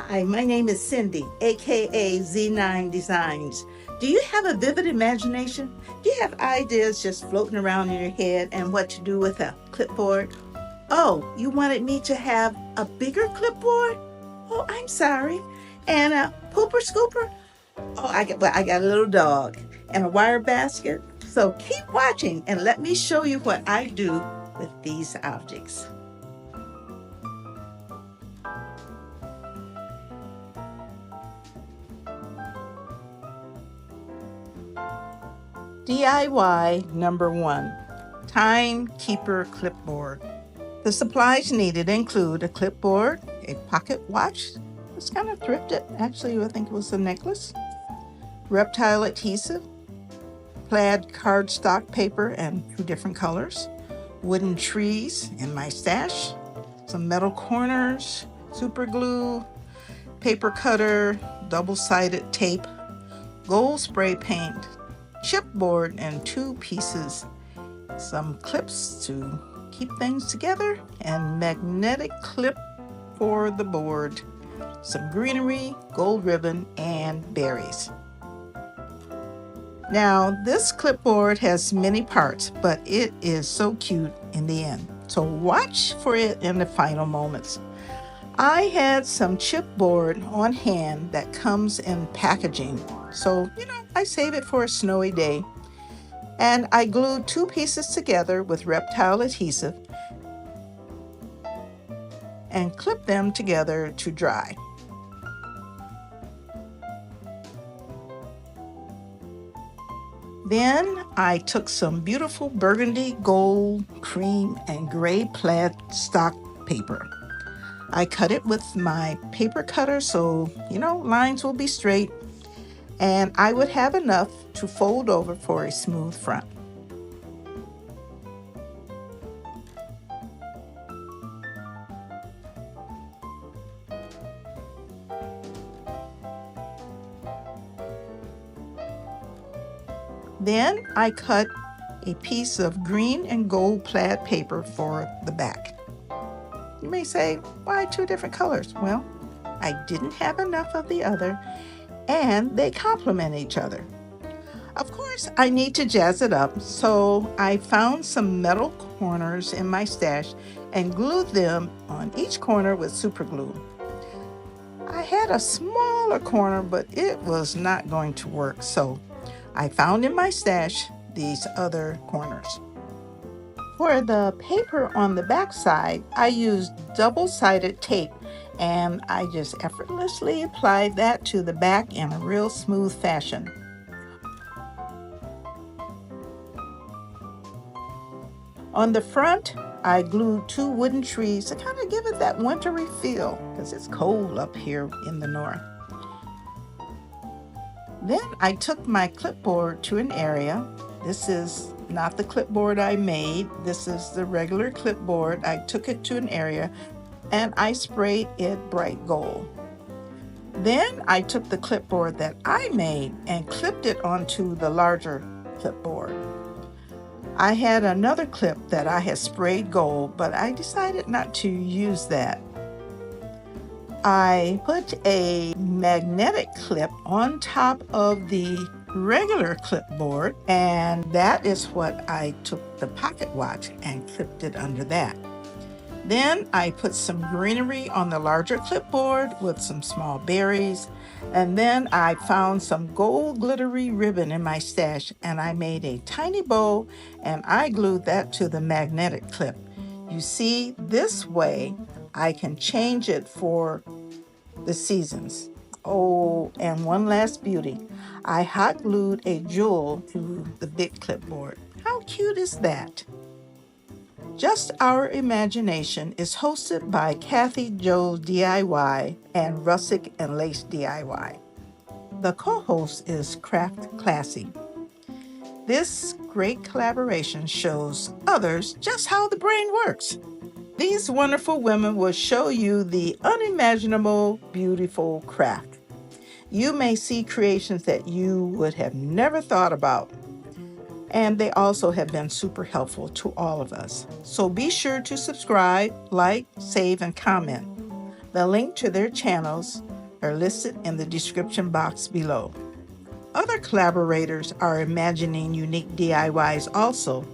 Hi, my name is Cindy, aka Z9designs. Do you have a vivid imagination? Do you have ideas just floating around in your head and what to do with a clipboard? Oh, you wanted me to have a bigger clipboard? Oh, I'm sorry. And a pooper scooper? Oh, I got a little dog and a wire basket. So keep watching and let me show you what I do with these objects. DIY number 1, Timekeeper Clipboard. The supplies needed include a clipboard, a pocket watch, it's kind of thrifted, actually I think it was a necklace, reptile adhesive, plaid cardstock paper and 2 different colors, wooden trees in my stash, some metal corners, super glue, paper cutter, double-sided tape, gold spray paint, chipboard and 2 pieces, some clips to keep things together, and magnetic clip for the board, some greenery, gold ribbon, and berries. Now, this clipboard has many parts, but it is so cute in the end. So watch for it in the final moments. I had some chipboard on hand that comes in packaging. So, I save it for a snowy day. And I glued 2 pieces together with reptile adhesive and clipped them together to dry. Then I took some beautiful burgundy, gold, cream, and gray plaid stock paper. I cut it with my paper cutter so, lines will be straight, and I would have enough to fold over for a smooth front. Then I cut a piece of green and gold plaid paper for the back. You may say, why 2 different colors? Well, I didn't have enough of the other, and they complement each other. Of course, I need to jazz it up, so I found some metal corners in my stash and glued them on each corner with super glue. I had a smaller corner, but it was not going to work, so I found in my stash these other corners. For the paper on the back side, I used double-sided tape, and I just effortlessly applied that to the back in a real smooth fashion. On the front, I glued 2 wooden trees to kind of give it that wintry feel because it's cold up here in the north. Then I took my clipboard to an area. This is not the clipboard I made. This is the regular clipboard. I took it to an area and I sprayed it bright gold. Then I took the clipboard that I made and clipped it onto the larger clipboard. I had another clip that I had sprayed gold, but I decided not to use that. I put a magnetic clip on top of the regular clipboard, and that is what I took the pocket watch and clipped it under that. Then I put some greenery on the larger clipboard with some small berries, and then I found some gold glittery ribbon in my stash, and I made a tiny bow and I glued that to the magnetic clip. You see, this way I can change it for the seasons. Oh, and one last beauty. I hot glued a jewel to the big clipboard. How cute is that? Just Our Imagination is hosted by Kathy Joe DIY and Russick and Lace DIY. The co-host is Craft Classy. This great collaboration shows others just how the brain works. These wonderful women will show you the unimaginable, beautiful craft. You may see creations that you would have never thought about. And they also have been super helpful to all of us. So be sure to subscribe, like, save, and comment. The link to their channels are listed in the description box below. Other collaborators are imagining unique DIYs also,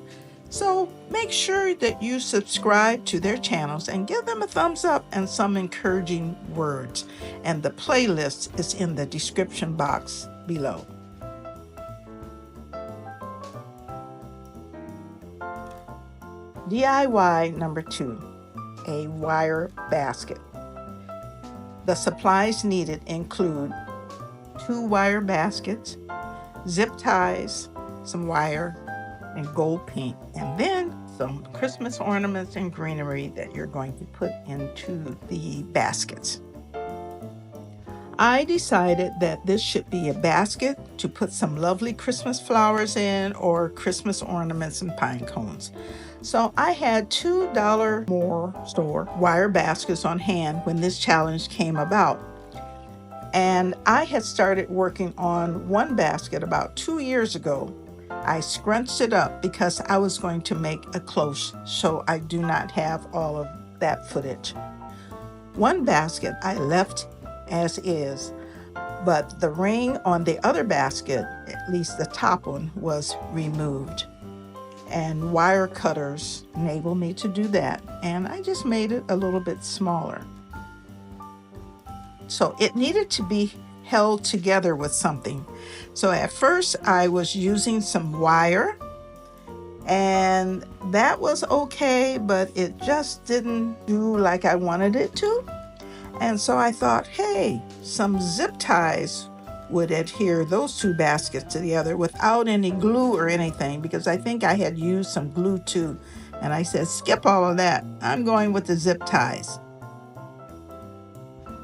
so make sure that you subscribe to their channels and give them a thumbs up and some encouraging words. And the playlist is in the description box below. DIY number 2, a wire basket. The supplies needed include 2 wire baskets, zip ties, some wire, and gold paint, and then some Christmas ornaments and greenery that you're going to put into the baskets. I decided that this should be a basket to put some lovely Christmas flowers in or Christmas ornaments and pine cones. So I had $2 more store wire baskets on hand when this challenge came about. And I had started working on one basket about 2 years ago. I scrunched it up because I was going to make a cloche, so I do not have all of that footage. One basket I left as is, but the ring on the other basket, at least the top one, was removed. And wire cutters enabled me to do that, and I just made it a little bit smaller. So it needed to be held together with something. So at first I was using some wire, and that was okay, but it just didn't do like I wanted it to. And so I thought, hey, some zip ties would adhere those 2 baskets together without any glue or anything, because I think I had used some glue too. And I said, skip all of that. I'm going with the zip ties.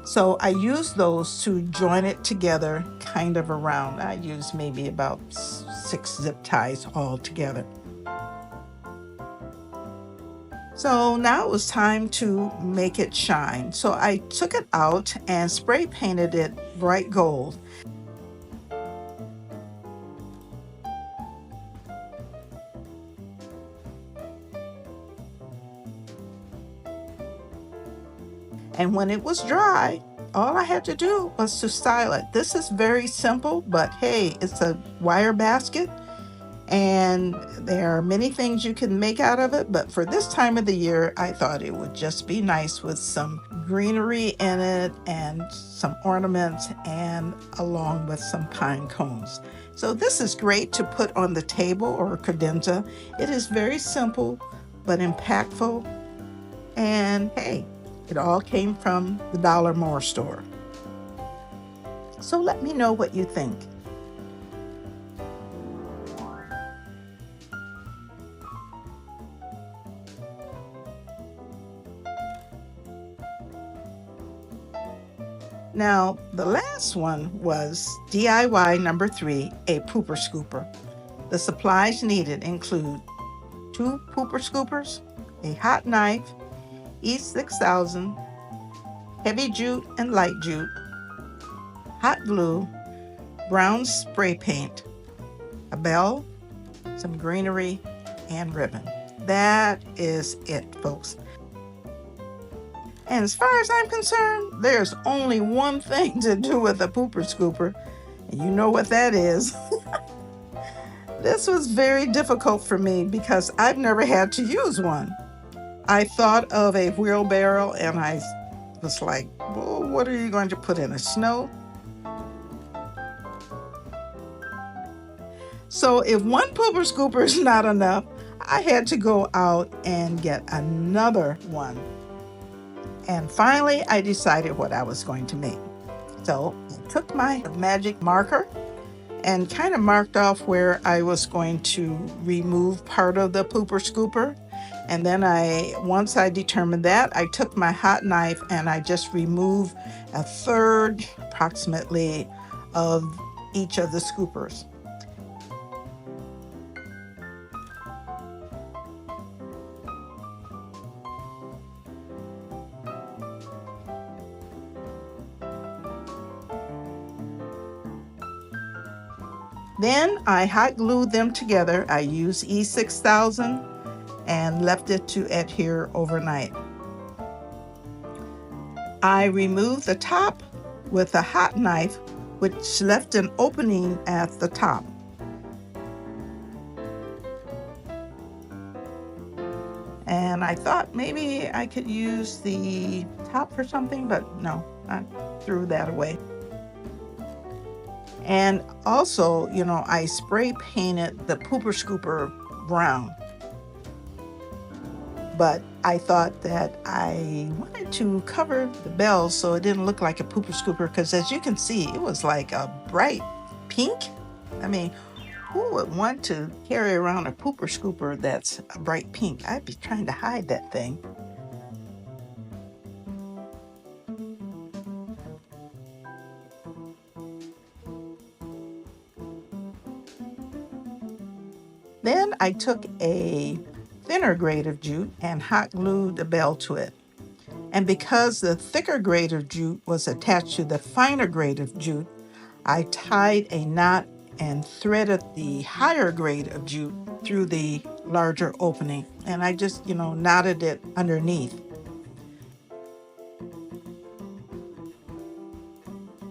So I used those to join it together kind of around. I used maybe about 6 zip ties all together. So now it was time to make it shine. So I took it out and spray painted it bright gold. And when it was dry, all I had to do was to style it. This is very simple, but hey, it's a wire basket, and there are many things you can make out of it, but for this time of the year, I thought it would just be nice with some greenery in it and some ornaments, and along with some pine cones. So this is great to put on the table or a credenza. It is very simple but impactful, and hey, it all came from the Dollar More store. So let me know what you think. Now, the last one was DIY number 3, a pooper scooper. The supplies needed include 2 pooper scoopers, a hot knife, E6000, heavy jute and light jute, hot glue, brown spray paint, a bell, some greenery, and ribbon. That is it, folks. And as far as I'm concerned, there's only one thing to do with a pooper scooper, and you know what that is. This was very difficult for me because I've never had to use one. I thought of a wheelbarrow and I was like, well, what are you going to put in the snow? So if one pooper scooper is not enough, I had to go out and get another one. And finally, I decided what I was going to make. So I took my magic marker and kind of marked off where I was going to remove part of the pooper scooper. And then once I determined that, I took my hot knife and I just removed a third, approximately, of each of the scoopers. Then I hot glued them together. I used E6000 and left it to adhere overnight. I removed the top with a hot knife, which left an opening at the top. And I thought maybe I could use the top for something, but no, I threw that away. And also, I spray painted the pooper scooper brown. But I thought that I wanted to cover the bells so it didn't look like a pooper scooper, because as you can see, it was like a bright pink. I mean, who would want to carry around a pooper scooper that's a bright pink? I'd be trying to hide that thing. Then I took a thinner grade of jute and hot glued the bell to it. And because the thicker grade of jute was attached to the finer grade of jute, I tied a knot and threaded the higher grade of jute through the larger opening. And I just, knotted it underneath.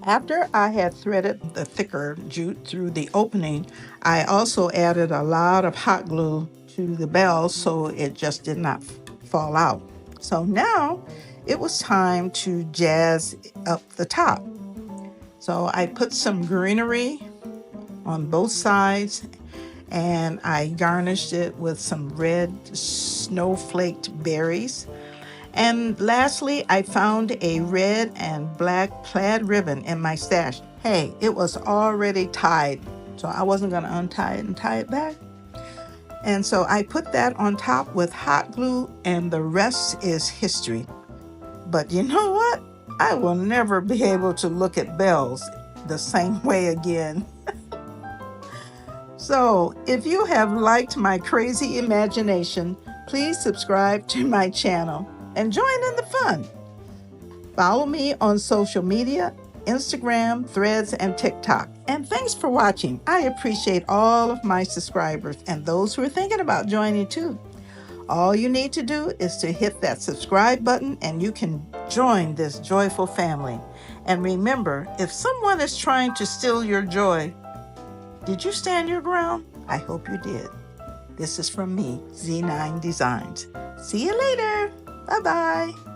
After I had threaded the thicker jute through the opening, I also added a lot of hot glue to the bell so it just did not fall out. So now it was time to jazz up the top. So I put some greenery on both sides and I garnished it with some red snowflaked berries. And lastly, I found a red and black plaid ribbon in my stash. Hey, it was already tied, so I wasn't going to untie it and tie it back. And so I put that on top with hot glue, and the rest is history. But you know what? I will never be able to look at bells the same way again. So if you have liked my crazy imagination, please subscribe to my channel and join in the fun. Follow me on social media, Instagram, Threads, and TikTok. And thanks for watching. I appreciate all of my subscribers and those who are thinking about joining too. All you need to do is to hit that subscribe button and you can join this joyful family. And remember, if someone is trying to steal your joy, did you stand your ground? I hope you did. This is from me, Z9 Designs. See you later. Bye-bye.